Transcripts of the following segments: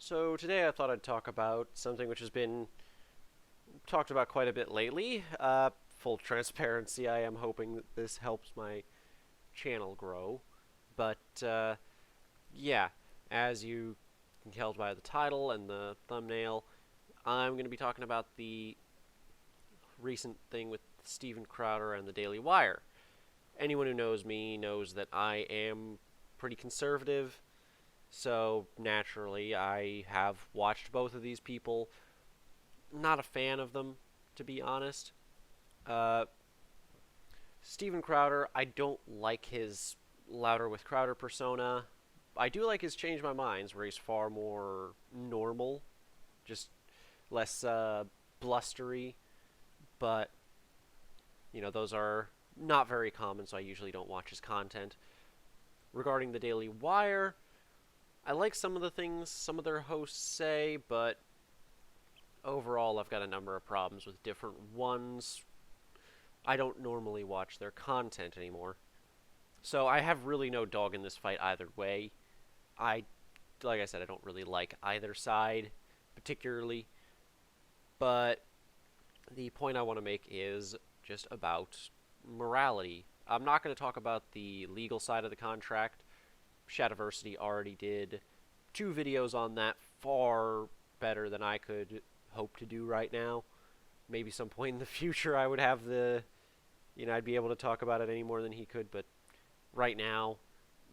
So today I thought I'd talk about something which has been talked about quite a bit lately. Full transparency, I am hoping that this helps my channel grow. But yeah, as you can tell by the title and the thumbnail, I'm going to be talking about the recent thing with Steven Crowder and the Daily Wire. Anyone who knows me knows that I am pretty conservative, so naturally I have watched both of these people. Not a fan of them, to be honest. Uh, Steven Crowder, I don't like his Louder with Crowder persona. I do like his Change My Minds, where he's far more normal, just less blustery. But those are not very common, so I usually don't watch his content. Regarding the Daily Wire, I like some of the things some of their hosts say, but overall, I've got a number of problems with different ones. I don't normally watch their content anymore. So I have really no dog in this fight either way. I, like I said, I don't really like either side particularly. But the point I want to make is just about morality. I'm not going to talk about the legal side of the contract. Shadiversity already did 2 videos on that, far better than I could hope to do right now. Maybe some point in the future I would have I'd be able to talk about it any more than he could, but right now,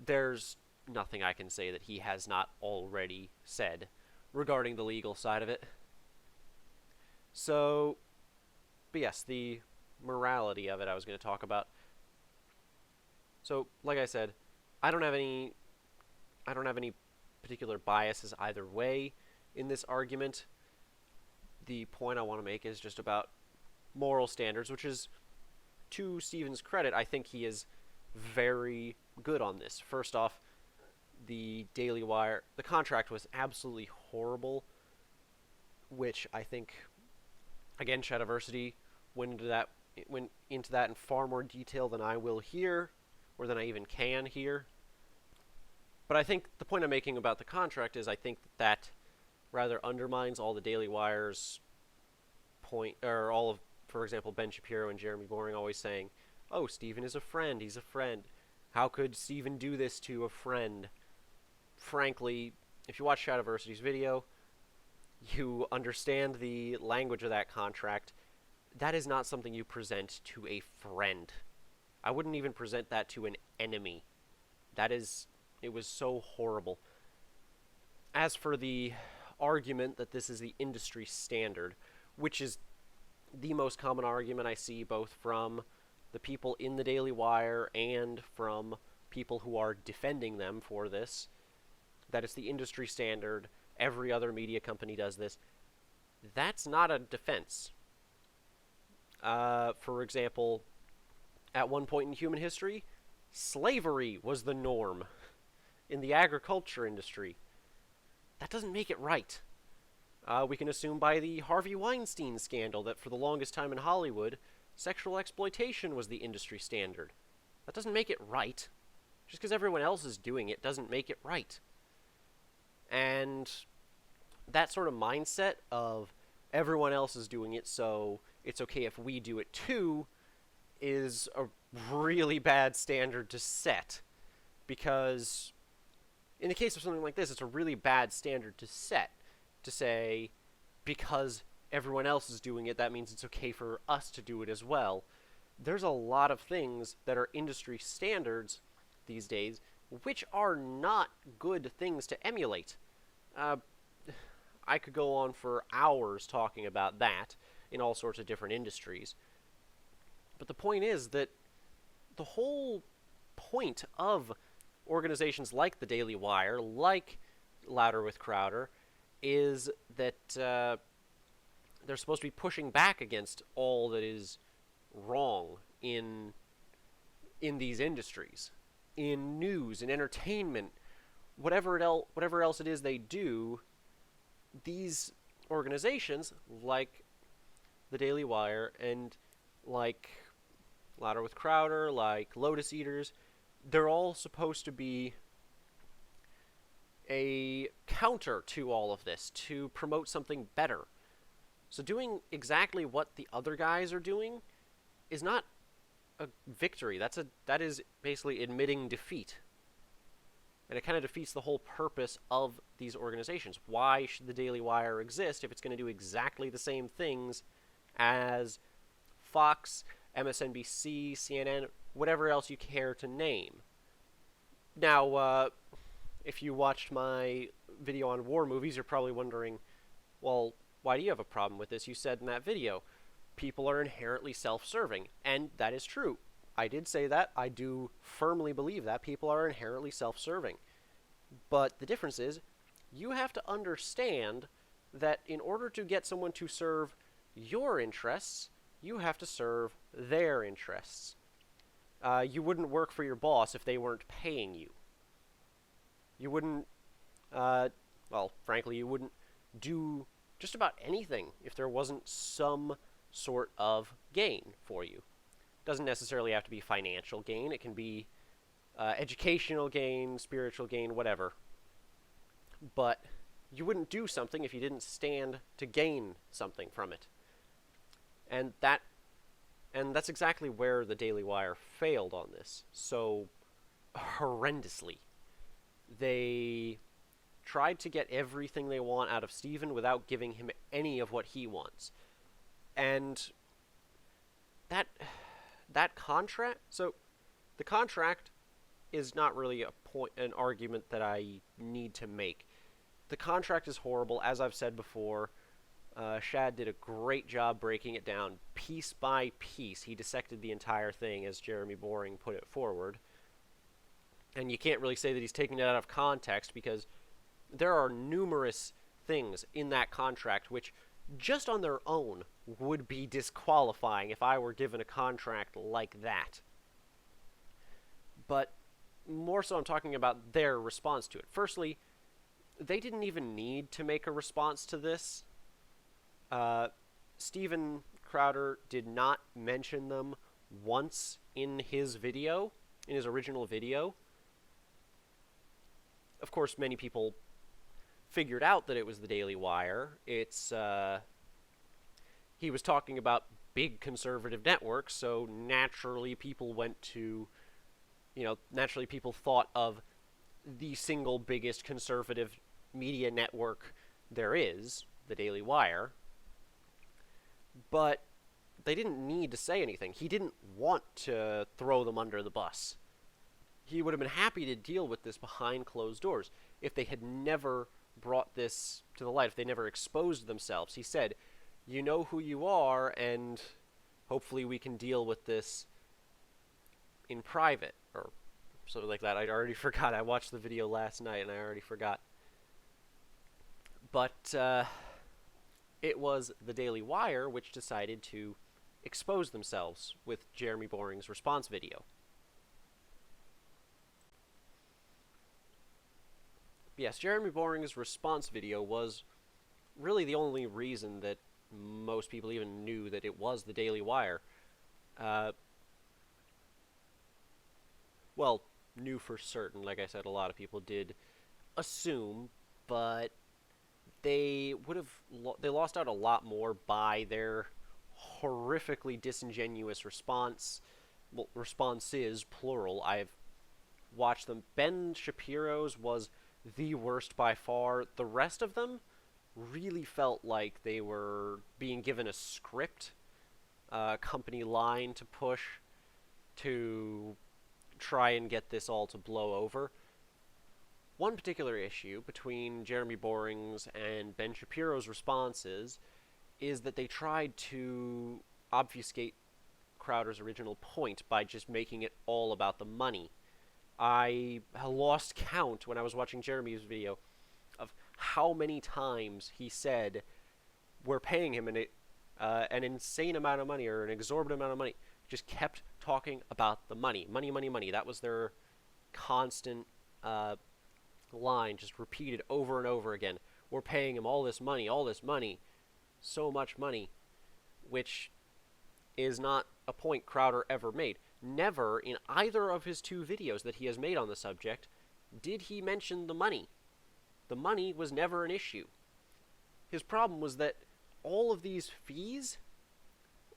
there's nothing I can say that he has not already said regarding the legal side of it. So, but yes, the morality of it I was going to talk about. So, like I said, I don't have any particular biases either way in this argument. The point I want to make is just about moral standards, which is, to Steven's credit, I think he is very good on this. First off, the Daily Wire, the contract was absolutely horrible, which I think, again, Shadiversity went into that in far more detail than I will here, or than I even can here. But I think the point I'm making about the contract is I think that rather undermines all the Daily Wire's point, or all of, for example, Ben Shapiro and Jeremy Boring always saying, "Oh, Steven is a friend, he's a friend. How could Steven do this to a friend?" Frankly, if you watch Shadiversity's video, you understand the language of that contract. That is not something you present to a friend. I wouldn't even present that to an enemy. It was so horrible. As for the argument that this is the industry standard, which is the most common argument I see both from the people in the Daily Wire and from people who are defending them for this, that it's the industry standard, every other media company does this. That's not a defense. For example, at one point in human history, slavery was the norm in the agriculture industry. That doesn't make it right. We can assume by the Harvey Weinstein scandal that for the longest time in Hollywood, sexual exploitation was the industry standard. That doesn't make it right. Just because everyone else is doing it doesn't make it right. And that sort of mindset of everyone else is doing it, so it's okay if we do it too, is a really bad standard to set. Because in the case of something like this, it's a really bad standard to set. To say, because everyone else is doing it, that means it's okay for us to do it as well. There's a lot of things that are industry standards these days, which are not good things to emulate. I could go on for hours talking about that in all sorts of different industries. But the point is that the whole point of organizations like the Daily Wire, like Louder with Crowder, is that they're supposed to be pushing back against all that is wrong in these industries, in news, in entertainment, whatever else it is they do. These organizations, like the Daily Wire and like Louder with Crowder, like Lotus Eaters, they're all supposed to be a counter to all of this, to promote something better. So doing exactly what the other guys are doing is not a victory. That is basically admitting defeat. And it kind of defeats the whole purpose of these organizations. Why should the Daily Wire exist if it's going to do exactly the same things as Fox, MSNBC, CNN, whatever else you care to name? Now, if you watched my video on war movies, you're probably wondering, well, why do you have a problem with this? You said in that video, people are inherently self-serving, and that is true. I did say that. I do firmly believe that people are inherently self-serving. But the difference is, you have to understand that in order to get someone to serve your interests, you have to serve their interests. You wouldn't work for your boss if they weren't paying you. You wouldn't, well, frankly, you wouldn't do just about anything if there wasn't some sort of gain for you. Doesn't necessarily have to be financial gain. It can be educational gain, spiritual gain, whatever. But you wouldn't do something if you didn't stand to gain something from it. And that's exactly where the Daily Wire failed on this so horrendously. They tried to get everything they want out of Stephen without giving him any of what he wants. And that contract, so the contract is not really an argument that I need to make. The contract is horrible, as I've said before. Shad did a great job breaking it down piece by piece. He dissected the entire thing, as Jeremy Boring put it forward. And you can't really say that he's taking it out of context, because there are numerous things in that contract which, just on their own, would be disqualifying if I were given a contract like that. But more so I'm talking about their response to it. Firstly, they didn't even need to make a response to this. Steven Crowder did not mention them once in his video, in his original video. Of course, many people figured out that it was the Daily Wire. It's, he was talking about big conservative networks, so naturally people went to, naturally people thought of the single biggest conservative media network there is, the Daily Wire. But they didn't need to say anything. He didn't want to throw them under the bus. He would have been happy to deal with this behind closed doors if they had never brought this to the light, if they never exposed themselves. He said, you know who you are, and hopefully we can deal with this in private, or something like that. I already forgot. I watched the video last night, and I already forgot. But it was the Daily Wire which decided to expose themselves with Jeremy Boring's response video. Yes, Jeremy Boring's response video was really the only reason that most people even knew that it was the Daily Wire. Well, knew for certain. Like I said, a lot of people did assume, but they lost out a lot more by their horrifically disingenuous response. Well, responses, plural. I've watched them. Ben Shapiro's was the worst by far. The rest of them really felt like they were being given a script, company line to push to try and get this all to blow over. One particular issue between Jeremy Boring's and Ben Shapiro's responses is that they tried to obfuscate Crowder's original point by just making it all about the money. I lost count when I was watching Jeremy's video of how many times he said we're paying him an insane amount of money or an exorbitant amount of money. Just kept talking about the money. Money, money, money. That was their constant line, just repeated over and over again. We're paying him all this money, so much money, which is not a point Crowder ever made. Never in either of his two videos that he has made on the subject did he mention the money. The money was never an issue. His problem was that all of these fees,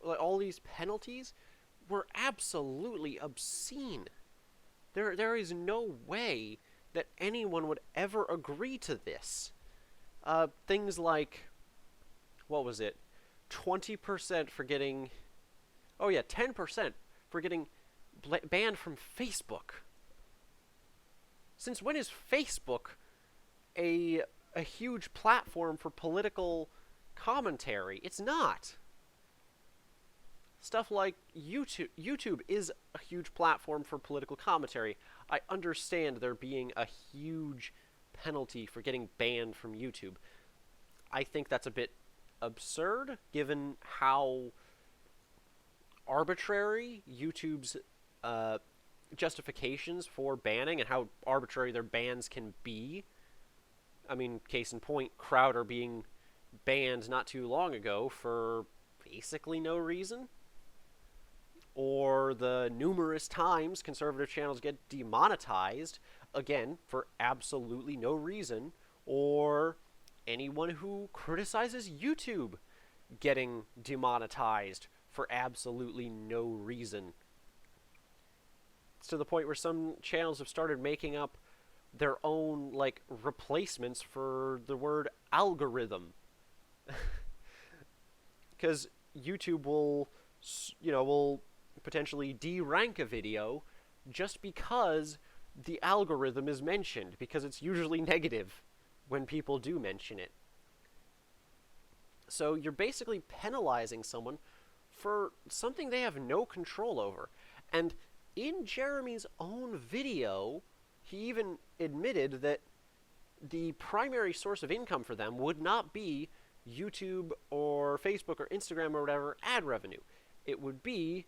like all these penalties, were absolutely obscene. There is no way that anyone would ever agree to this. Things like, what was it? 20% for getting, 10% for getting banned from Facebook. Since when is Facebook a huge platform for political commentary? It's not. Stuff like YouTube. YouTube is a huge platform for political commentary. I understand there being a huge penalty for getting banned from YouTube. I think that's a bit absurd, given how arbitrary YouTube's justifications for banning and how arbitrary their bans can be. I mean, case in point, Crowder being banned not too long ago for basically no reason. Or the numerous times conservative channels get demonetized, again, for absolutely no reason. Or anyone who criticizes YouTube getting demonetized for absolutely no reason. It's to the point where some channels have started making up their own, like, replacements for the word algorithm. Because YouTube will potentially de-rank a video just because the algorithm is mentioned, because it's usually negative when people do mention it. So you're basically penalizing someone for something they have no control over. And in Jeremy's own video, he even admitted that the primary source of income for them would not be YouTube or Facebook or Instagram or whatever ad revenue. It would be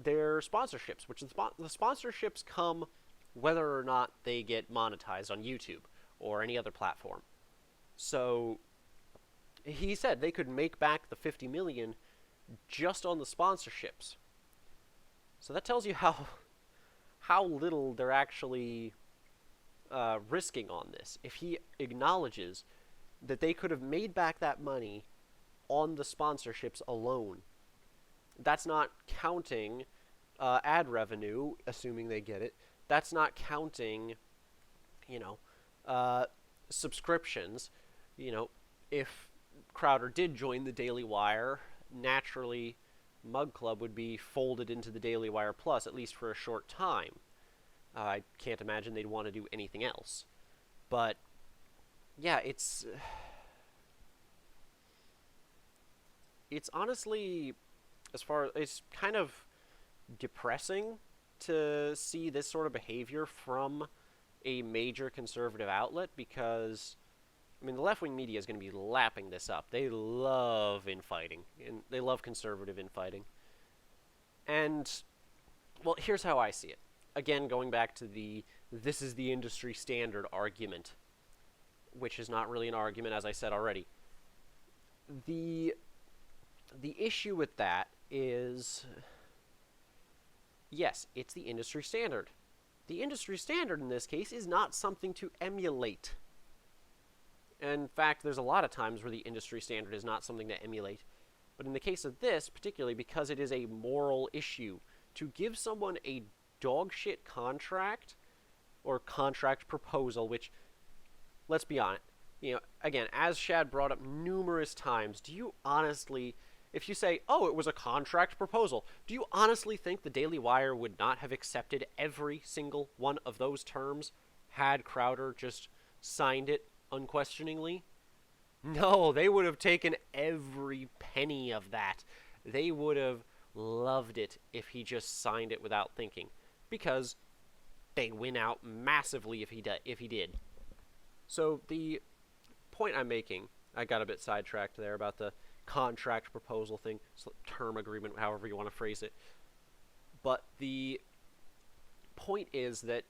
their sponsorships, which the sponsorships come whether or not they get monetized on YouTube or any other platform. So he said they could make back the $50 million just on the sponsorships. So that tells you how little they're actually risking on this. If he acknowledges that they could have made back that money on the sponsorships alone, that's not counting ad revenue, assuming they get it. That's not counting, subscriptions. If Crowder did join the Daily Wire, naturally Mug Club would be folded into the Daily Wire Plus, at least for a short time. I can't imagine they'd want to do anything else. But, yeah, it's honestly, it's kind of depressing to see this sort of behavior from a major conservative outlet, because, I mean, the left-wing media is going to be lapping this up. They love infighting, and they love conservative infighting. And, well, here's how I see it. Again, going back to this is the industry standard argument, which is not really an argument, as I said already. The issue with that is, yes, it's the industry standard. The industry standard in this case is not something to emulate. In fact, there's a lot of times where the industry standard is not something to emulate. But in the case of this, particularly because it is a moral issue, to give someone a dogshit contract or contract proposal, which, let's be honest, again, as Shad brought up numerous times, do you honestly, if you say, oh, it was a contract proposal, do you honestly think the Daily Wire would not have accepted every single one of those terms had Crowder just signed it unquestioningly? No, they would have taken every penny of that. They would have loved it if he just signed it without thinking, because they'd win out massively if he did. So the point I'm making, I got a bit sidetracked there about the contract proposal thing, term agreement, however you want to phrase it. But the point is that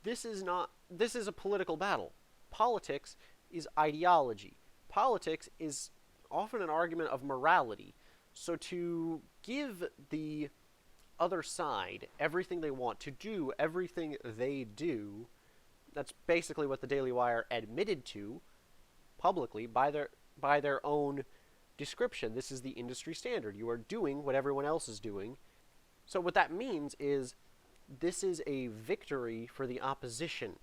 this is a political battle. Politics is ideology. Politics is often an argument of morality. So to give the other side everything they want, to do everything they do, That's basically what the Daily Wire admitted to publicly by their own description. This is the industry standard. You are doing what everyone else is doing. So what that means is this is a victory for the opposition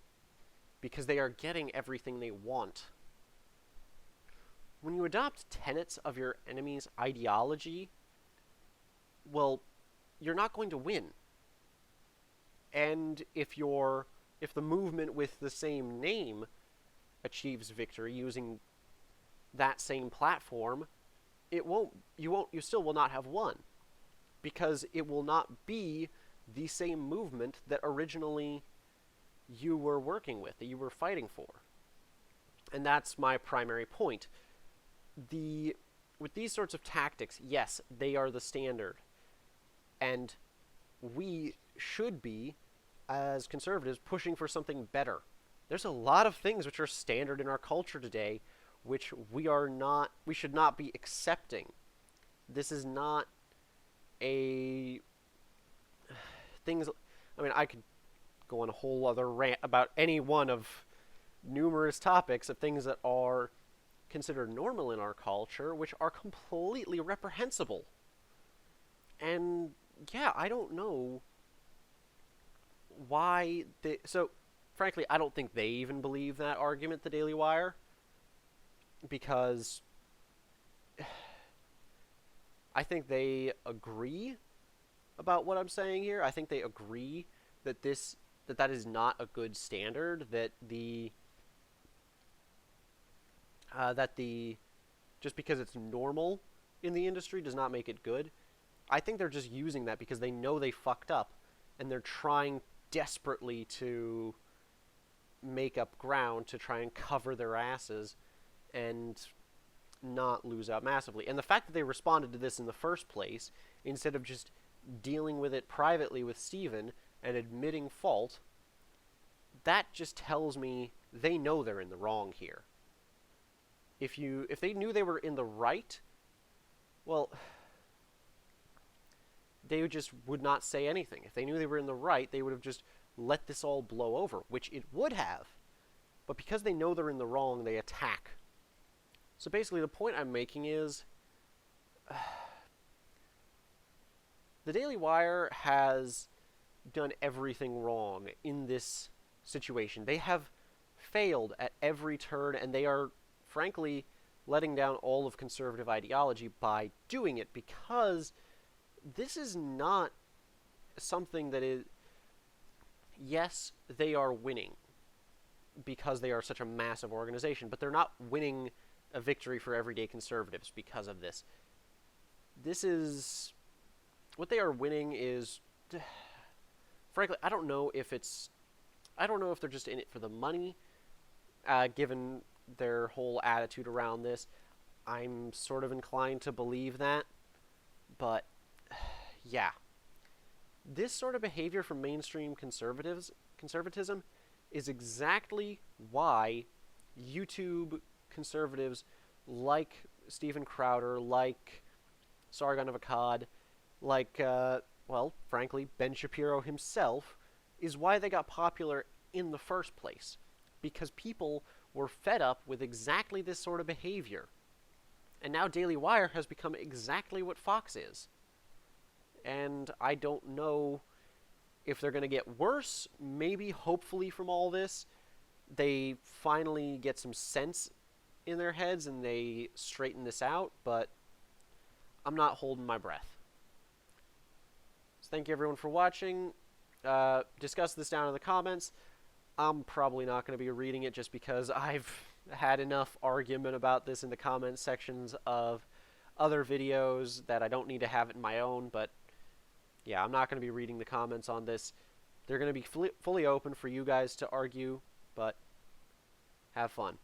because they are getting everything they want. When you adopt tenets of your enemy's ideology, well, you're not going to win. And if the movement with the same name achieves victory using that same platform, you still will not have won, because it will not be the same movement that originally you were working with, that you were fighting for. And that's my primary point. With these sorts of tactics, yes, they are the standard. And we should be, as conservatives, pushing for something better. There's a lot of things which are standard in our culture today which we should not be accepting. This is not things, I mean, I could go on a whole other rant about any one of numerous topics of things that are considered normal in our culture, which are completely reprehensible. And yeah, I don't know why so frankly, I don't think they even believe that argument, the Daily Wire, because I think they agree about what I'm saying here. I think they agree that that is not a good standard, that just because it's normal in the industry does not make it good. I think they're just using that because they know they fucked up, and they're trying desperately to make up ground to try and cover their asses and not lose out massively. And the fact that they responded to this in the first place, instead of just dealing with it privately with Steven and admitting fault, that just tells me they know they're in the wrong here. If they knew they were in the right, well, they just would not say anything. If they knew they were in the right, they would have just let this all blow over, which it would have. But because they know they're in the wrong, they attack. So basically, the point I'm making is the Daily Wire has done everything wrong in this situation. They have failed at every turn, and they are, frankly, letting down all of conservative ideology by doing it, because this is not something that is... Yes, they are winning because they are such a massive organization, but they're not winning a victory for everyday conservatives because of this. What they are winning is... Frankly, I don't know if they're just in it for the money, given their whole attitude around this. I'm sort of inclined to believe that, but yeah. This sort of behavior from mainstream conservatism is exactly why YouTube conservatives like Steven Crowder, like Sargon of Akkad, like, frankly, Ben Shapiro himself, is why they got popular in the first place. Because people were fed up with exactly this sort of behavior. And now Daily Wire has become exactly what Fox is. And I don't know if they're going to get worse. Maybe, hopefully, from all this, they finally get some sense in their heads and they straighten this out, but I'm not holding my breath. So thank you, everyone, for watching. Discuss this down in the comments. I'm probably not going to be reading it just because I've had enough argument about this in the comment sections of other videos that I don't need to have it in my own, but yeah, I'm not going to be reading the comments on this. They're going to be fully open for you guys to argue, but have fun.